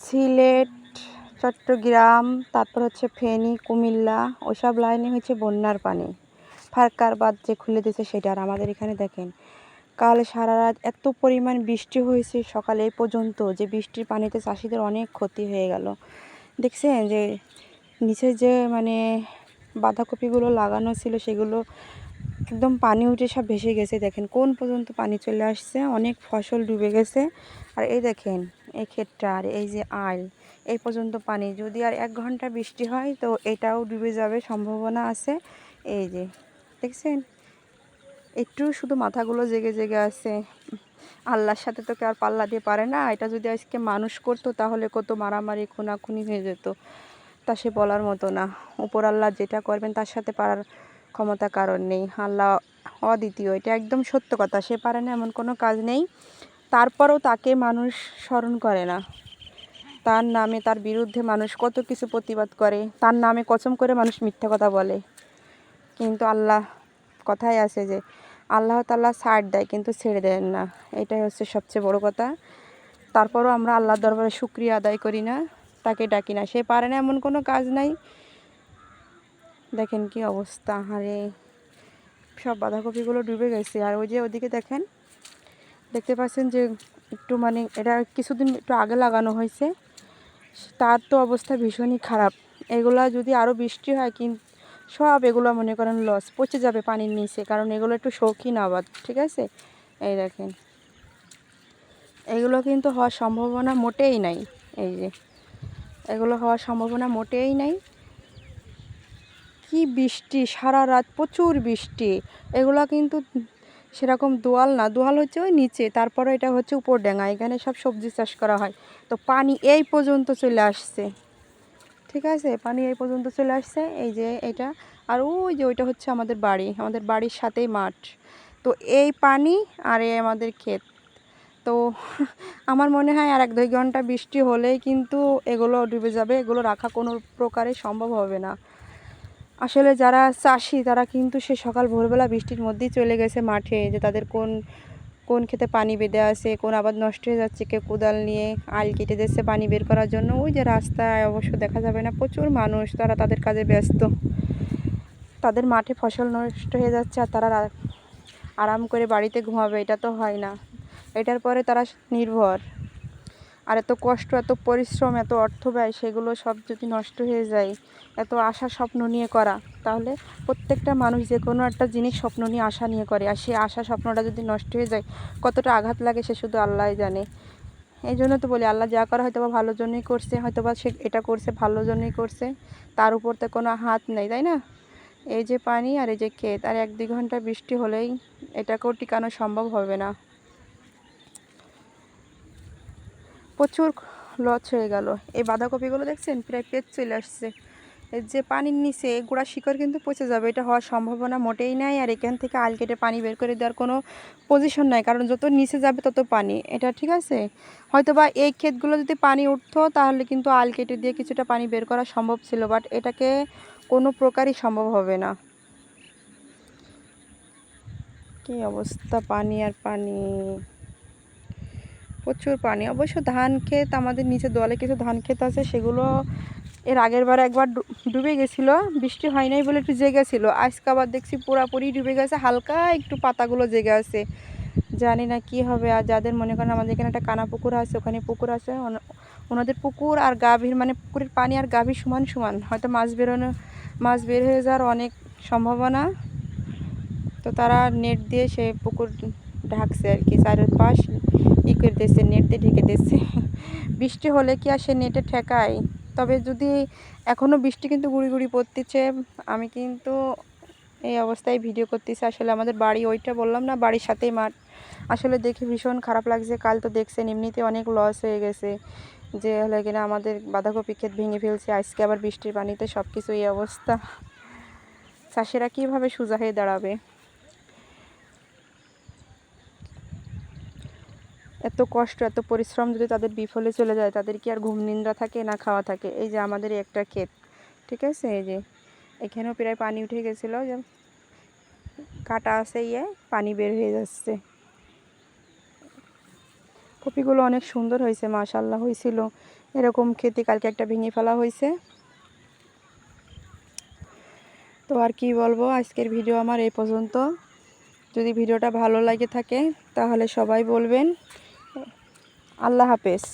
সিলেট, চট্টগ্রাম, তারপর হচ্ছে ফেনী, কুমিল্লা ওইসব লাইনে হচ্ছে বন্যার পানি। ফারক্কার বাঁধ যে খুলে দিয়েছে সেটা। আর আমাদের এখানে দেখেন কাল সারা রাত এত পরিমাণ বৃষ্টি হয়েছে সকালে এই পর্যন্ত, যে বৃষ্টির পানিতে চাষিদের অনেক ক্ষতি হয়ে গেল। দেখছেন যে নিচে যে মানে বাঁধাকপিগুলো লাগানো ছিল সেগুলো একদম পানি উঠে সব ভেসে গেছে। দেখেন কোন পর্যন্ত পানি চলে আসছে, অনেক ফসল ডুবে গেছে। আর এই দেখেন এই ক্ষেতটা, আর এই যে আল এই পর্যন্ত পানি, যদি আর 1 ঘন্টা বৃষ্টি হয় তো এটাও ডুবে যাবে সম্ভাবনা আছে। এই যে দেখছেন একটু শুধু মাথাগুলো জেগে জেগে আছে। আল্লাহর সাথে তো কেউ আর পাল্লা দিয়ে পারে না। এটা যদি আজকে মানুষ করতো তাহলে কত মারামারি খুনাখুনি হয়ে যেত, তা সে বলার মতো না। উপর আল্লাহ যেটা করবেন তার সাথে পারার ক্ষমতা কারণ নেই। আল্লাহ অদ্বিতীয়, এটা একদম সত্য কথা। সে পারে না এমন কোনো কাজ নেই, তারপরেও তাকে মানুষ স্মরণ করে না। তার নামে তার বিরুদ্ধে মানুষ কত কিছু প্রতিবাদ করে, তার নামে কসম করে মানুষ মিথ্যা কথা বলে। কিন্তু আল্লাহ কথাই আছে যে আল্লাহ তাআলা ছাড় দেয় কিন্তু ছেড়ে দেন না, এটাই হচ্ছে সবচেয়ে বড় কথা। তারপরও আমরা আল্লাহর দরবারে শুকরিয়া আদায় করি না, তাকে ডাকি না। সে পারে না এমন কোনো কাজ নাই। দেখেন কি অবস্থা, আরে সব বাঁধাকপিগুলো ডুবে গেছে। আর ওই যে ওদিকে দেখেন, দেখতে পাচ্ছেন যে একটু মানে এটা কিছুদিন একটু আগে লাগানো হয়েছে, তার তো অবস্থা ভীষণই খারাপ। এগুলা যদি আরও বৃষ্টি হয় কিন্তু সব এগুলো মনে করেন লস, পচে যাবে পানির নিচে, কারণ এগুলো একটু শৌখিন আবাদ। ঠিক আছে, এই দেখেন এগুলো কিন্তু হওয়ার সম্ভাবনা মোটেই নাই। এই যে এগুলো হওয়ার সম্ভাবনা মোটেই নাই। কি বৃষ্টি, সারা রাত প্রচুর বৃষ্টি। এগুলো কিন্তু সেরকম দোয়াল না, দোয়াল হচ্ছে ওই নিচে, তারপরে এটা হচ্ছে উপর ডেঙ্গা, এখানে সব সবজি চাষ করা হয়। তো পানি এই পর্যন্ত চলে আসছে। ঠিক আছে, পানি এই পর্যন্ত চলে আসছে। এই যে এটা, আর ওই যে ওইটা হচ্ছে আমাদের বাড়ি, আমাদের বাড়ির সাথেই মাঠ। তো এই পানি আর এই আমাদের ক্ষেত। তো আমার মনে হয় আর 1-2 ঘন্টা বৃষ্টি হলেই কিন্তু এগুলো ডুবে যাবে, এগুলো রাখা কোনো প্রকারে সম্ভব হবে না। আসলে যারা চাষি তারা কিন্তু সে সকাল ভোরবেলা বৃষ্টির মধ্যেই চলে গেছে মাঠে, যে তাদের কোন কোন ক্ষেতে পানি বেঁধে আছে, কোন আবাদ নষ্ট হয়ে যাচ্ছে, কেউ কোদাল নিয়ে আল কেটে দিচ্ছে পানি বের করার জন্য। ওই যে রাস্তায় অবশ্য দেখা যাবে না, প্রচুর মানুষ, তারা তাদের কাজে ব্যস্ত। তাদের মাঠে ফসল নষ্ট হয়ে যাচ্ছে আর তারা আরাম করে বাড়িতে ঘুমাবে, এটা তো হয় না। এটার পরে তারা নির্ভর। আর এত কষ্ট, এত পরিশ্রম, এত অর্থ ব্যয়, সেগুলো সব যদি নষ্ট হয়ে যায়, এত আশা স্বপ্ন নিয়ে করা, তাহলে প্রত্যেকটা মানুষ যে কোনো একটা জিনিস স্বপ্ন নিয়ে আশা নিয়ে করে, আর সেই আশা স্বপ্নটা যদি নষ্ট হয়ে যায় কতটা আঘাত লাগে সে শুধু আল্লাহই জানে। এই জন্য তো বলি আল্লাহ যা করে হয়তো বা ভালোর জন্যই করছে, হয়তো বা সে এটা করছে ভালোর জন্যই করছে, তার উপর তো কোনো হাত নেই, তাই না? এই যে পানি আর এই যে ক্ষেত, আর 1-2 ঘন্টা বৃষ্টি হলেই এটাকেও টিকানো সম্ভব হবে না। প্রচুর লস হয়ে গেল। এই বাঁধাকপিগুলো দেখছেন প্রায় পেঁচ চলে আসছে। এর যে পানির নিচে গোড়া শিকড় কিন্তু পচে যাবে, এটা হওয়ার সম্ভাবনা মোটেই নাই। আর এখান থেকে আল কেটে পানি বের করে দেওয়ার কোনো পজিশন নাই, কারণ যত নিচে যাবে তত পানি, এটা ঠিক আছে। হয়তো বা এই ক্ষেতগুলো যদি পানি উঠতো তাহলে কিন্তু আল কেটে দিয়ে কিছুটা পানি বের করা সম্ভব ছিল, বাট এটাকে কোনো প্রকারই সম্ভব হবে না। কী অবস্থা, পানি আর পানি, প্রচুর পানি। অবশ্য ধান ক্ষেত আমাদের নিচে দোয়ালে কিছু ধান ক্ষেত আছে, সেগুলো এর আগের বার একবার ডুবে গেছিলো, বৃষ্টি হয় নাই বলে একটু জেগে ছিল। আজকে আবার দেখছি পুরাপুরি ডুবে গেছে, হালকা একটু পাতাগুলো জেগে আছে। জানি না কি হবে। আর যাদের মনে করেন আমাদের এখানে একটা কানা পুকুর আছে, ওখানে পুকুর আছে, ওনাদের পুকুর আর গাভীর মানে পুকুরের পানি আর গাভীর সমান সমান, হয়তো মাছ বের হয়ে যাওয়ার অনেক সম্ভাবনা। তো তারা নেট দিয়ে সে পুকুর ঢাকছে আর কি, চারপাশ করে দিচ্ছে, নেট দিয়ে ঢেকে দিচ্ছে। বৃষ্টি হলে কি আর সে নেটে ঠেকায়? তবে যদি এখনও বৃষ্টি কিন্তু গুঁড়ি গুঁড়ি পড়তেছে। আমি কিন্তু এই অবস্থায় ভিডিও করতেছি। আসলে আমাদের বাড়ি ওইটা বললাম না, বাড়ির সাথেই মাঠ। আসলে দেখে ভীষণ খারাপ লাগছে। কাল তো দেখছেন এমনিতে অনেক লস হয়ে গেছে, যে হলে কিনা আমাদের বাঁধাকপি ক্ষেত ভেঙে ফেলছে, আজকে আবার বৃষ্টির পানিতে সব কিছু এই অবস্থা। চাষিরা কীভাবে সোজা হয়ে দাঁড়াবে? এত কষ্ট, এত পরিশ্রম যদি তাদের বিফলে চলে যায়, তাদের কি আর ঘুম নিদ্রা থাকে না খাওয়া থাকে? এই যে আমাদের একটা ক্ষেত, ঠিক আছে, এই যে এখানেও প্রায় পানি উঠে গেছিলো, যে কাটা আছে পানি বের হয়ে যাচ্ছে। কপিগুলো অনেক সুন্দর হয়েছে, মাশাআল্লাহ হয়েছিল। এরকম খেতে কালকে একটা ভেঙে ফেলা হয়েছে। তো আর কি বলবো, আজকের ভিডিও আমার এই পর্যন্ত। যদি ভিডিওটা ভালো লাগে থাকে তাহলে সবাই বলবেন। আল্লাহ হাফেজ।